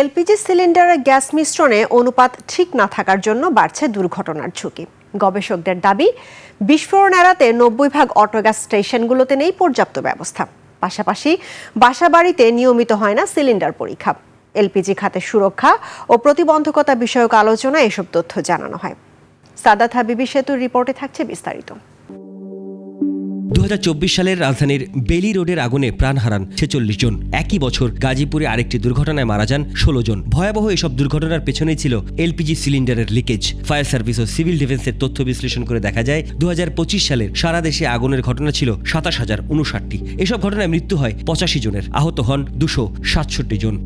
LPG সিলিন্ডারের gas মিশ্রণে অনুপাত ঠিক না থাকার জন্য বাড়ছে দুর্ঘটনার ঝুঁকি। গবেষকদের দাবি, বিস্ফোরণ এড়াতে 90% অটোগ্যাস স্টেশনগুলোতে নেই পর্যাপ্ত ব্যবস্থা। পাশাপাশি বাসাবাড়িতে নিয়মিত হয় না সিলিন্ডার পরীক্ষা। এলপিজি খাতের সুরক্ষা ও প্রতিবন্ধকতা বিষয়ক আলোচনায় এসব তথ্য জানানো হয়। সাদাত হাবিবি সেতুর রিপোর্টে থাকছে বিস্তারিত। 2024 সালের রাজধানীর বেলি রোডের আগুনে প্রাণ হারান 46 জন। একই বছর গাজীপুরে আরেকটি দুর্ঘটনায় মারা যান 16 জন। ভয়াবহ এসব দুর্ঘটনার পেছনেই ছিল এলপিজি সিলিন্ডারের লিকেজ। ফায়ার সার্ভিস ও সিভিল ডিফেন্সের তথ্য বিশ্লেষণ করে দেখা যায় 2025 সালের সারা দেশে আগুনের ঘটনা ছিল 27,059টি। এসব ঘটনায় মৃত্যু হয় 85 জনের, আহত হন 267 জন।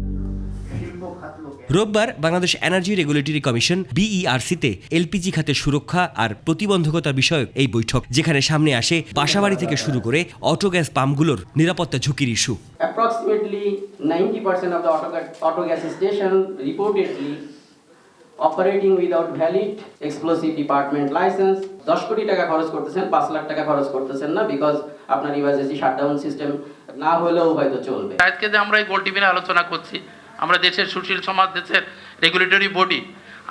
রোববার বাংলাদেশ এনার্জি রেগুলেটরি কমিশন বিইআরসিতে এলপিজি খাতের সুরক্ষা আর প্রতিবন্ধকতা বিষয়ক এই বৈঠক, যেখানে সামনে আসে বাসাবাড়ি থেকে শুরু করে অটো গ্যাস পাম্পগুলোর নিরাপত্তা ঝুঁকির issue. Approximately 90% of the auto gas station reportedly operating without valid explosive department license. 10 কোটি টাকা খরচ করতেছেন, 5 লাখ টাকা খরচ করতেছেন না, বিকজ আপনার ইমার্জেন্সি শাটডাউন সিস্টেম না হলেও হয়তো চলবে। আজকে যে আমরা এই গোল টিভিতে আলোচনা করছি, আমরা দেশের সুশীল সমাজ, দেশের রেগুলেটরি বডি,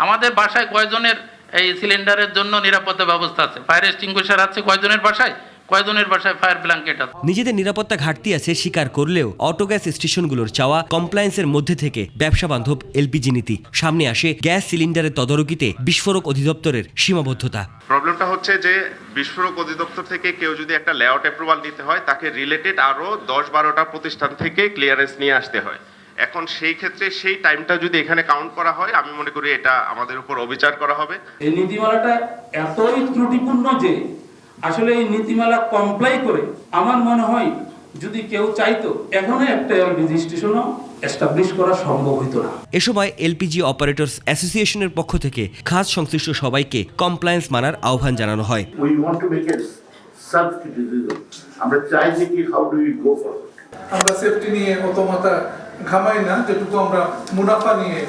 আমাদের বাসায় কয়জনের এই সিলিন্ডারের জন্য নিরাপত্তা ব্যবস্থা আছে? ফায়ার এক্সটিংগুইশার আছে কয়জনের বাসায়? কয়জনের বাসায় ফায়ার ব্ল্যাঙ্কেট আছে? নিজেদের নিরাপত্তা ঘাটতি আছে স্বীকার করলেও অটো গ্যাস স্টেশনগুলোর চাওয়া কমপ্লায়েন্সের মধ্যে থেকে ব্যবসা বান্ধব এলপিজি নীতি। সামনে আসে গ্যাস সিলিন্ডারের তদারকিতে বিস্ফোরক অধিদপ্তরের সীমাবদ্ধতা। প্রবলেমটা হচ্ছে যে বিস্ফোরক অধিদপ্তর থেকে কেউ যদি একটা লেআউট অ্যাপ্রুভাল নিতে হয়, তাকে রিলেটেড আরো 10-12টা প্রতিষ্ঠান থেকে ক্লিয়ারেন্স নিয়ে আসতে হয়। এখন সেই ক্ষেত্রে সেই টাইমটা যদি এখানে কাউন্ট করা হয়, আমি মনে করি এটা আমাদের উপর অবিচার করা হবে। এই নীতিমালাটা এতই ত্রুটিপূর্ণ যে আসলে এই নীতিমালা কমপ্লাই করে আমার মনে হয় যদি কেউ চাইতো এখনো একটা এলপিজি স্টেশনও এস্টাবলিশ করা সম্ভব হতো না। এ সময় এলপিজি অপারেটরস অ্যাসোসিয়েশনের পক্ষ থেকে খাস সংশ্লিষ্ট সবাইকে কমপ্লায়েন্স মানার আহ্বান জানানো হয়। আমরা চাই যে কি how do we go forward. আমরা সেফটি নিয়ে অত মাথা ঘামাই না, যেটুকু আমরা মুনাফা নিয়ে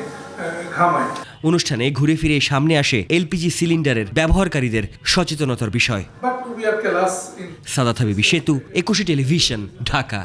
ঘামাই। অনুষ্ঠানে ঘুরে ফিরে সামনে আসে এলপিজি সিলিন্ডারের ব্যবহারকারীদের সচেতনতার বিষয়। But we are careless. Sadat Habibi Setu, 21 television, Dhaka.